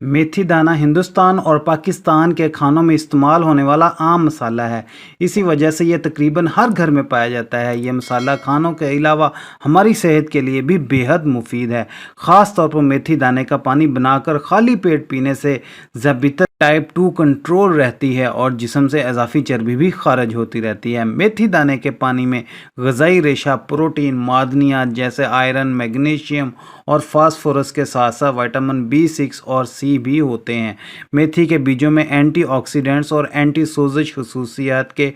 मेथी दाना हिंदुस्तान और पाकिस्तान के खानों में इस्तेमाल होने वाला आम मसाला है। इसी वजह से ये तकरीबन हर घर में पाया जाता है। ये मसाला खानों के अलावा हमारी सेहत के लिए भी बेहद मुफीद है। ख़ास तौर पर मेथी दाने का पानी बनाकर खाली पेट पीने से ज़्याबिता टाइप 2 कंट्रोल रहती है और जिस्म से इजाफी चर्बी भी खारिज होती रहती है। मेथी दाने के पानी में ग़िज़ाई रेशा, प्रोटीन, मादनियात जैसे आयरन, मैग्नीशियम और फास्फोरस के साथ साथ विटामिन B6 और C भी होते हैं। मेथी के बीजों में एंटीऑक्सीडेंट्स और एंटी सोजिश खसूसियात के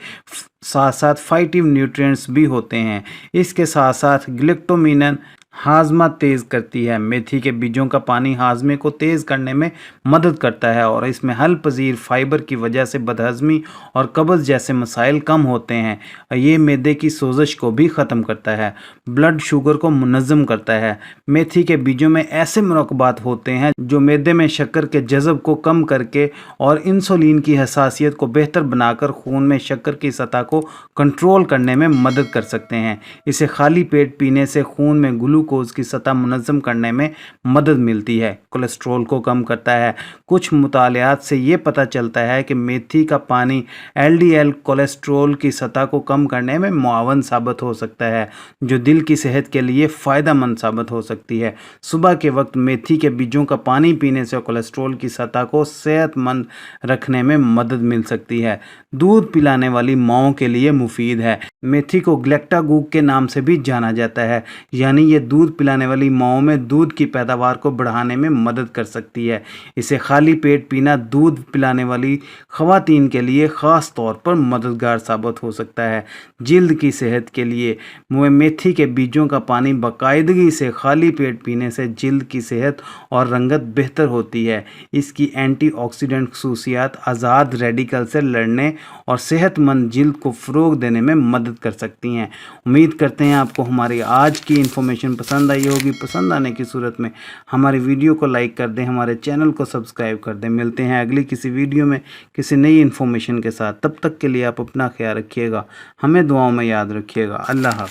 साथ साथ फाइटिव न्यूट्रिएंट्स भी होते हैं। इसके साथ साथ ग्लूटामिन हाजमा तेज़ करती है। मेथी के बीजों का पानी हाजमे को तेज़ करने में मदद करता है और इसमें हल पजीर फाइबर की वजह से बदहज़मी और कब्ज़ जैसे मसाइल कम होते हैं। ये मैदे की सोजिश को भी ख़त्म करता है, ब्लड शुगर को मुनज़्ज़म करता है। मेथी के बीजों में ऐसे मुरक्बात होते हैं जो मैदे में शक्कर के जज़ब को कम करके और इंसुलिन की हसासियत को बेहतर बनाकर खून में शक्कर की सतह को कंट्रोल करने में मदद कर सकते हैं। इसे खाली पेट पीने से खून में ग्लूकोज की सतह मुनज़्ज़म करने में मदद मिलती है, कोलेस्ट्रॉल को कम करता है। कुछ मुतालियात से ये पता चलता है कि मेथी का पानी LDL कोलेस्ट्रॉल की सतह को कम करने में मुआवन साबित हो सकता है, जो दिल की सेहत के लिए फ़ायदेमंद साबित हो सकती है। सुबह के वक्त मेथी के बीजों का पानी पीने से कोलेस्ट्रॉल की सतह को सेहतमंद रखने में मदद मिल सकती है। दूध पिलाने वाली माओं के लिए मुफीद है। मेथी को ग्लैक्टागूक के नाम से भी जाना जाता है, यानी ये दूध पिलाने वाली माओं में दूध की पैदावार को बढ़ाने में मदद कर सकती है। इसे खाली पेट पीना दूध पिलाने वाली ख़वातीन के लिए ख़ास तौर पर मददगार साबित हो सकता है। जिल्द की सेहत के लिए मेथी के बीजों का पानी बाकायदगी से खाली पेट पीने से जिल्द की सेहत और रंगत बेहतर होती है। इसकी एंटीऑक्सीडेंट खसूसियात आज़ाद रेडिकल से लड़ने और सेहतमंद जिल्द को फ़रोग़ देने में मदद कर सकती हैं। उम्मीद करते हैं आपको हमारी आज की इन्फॉर्मेशन पसंद आई होगी। पसंद आने की सूरत में हमारी वीडियो को लाइक कर दें, हमारे चैनल को सब्सक्राइब कर दें। मिलते हैं अगली किसी वीडियो में किसी नई इन्फॉर्मेशन के साथ। तब तक के लिए आप अपना ख्याल रखिएगा, हमें दुआओं में याद रखिएगा। अल्लाह हाफ़िज़।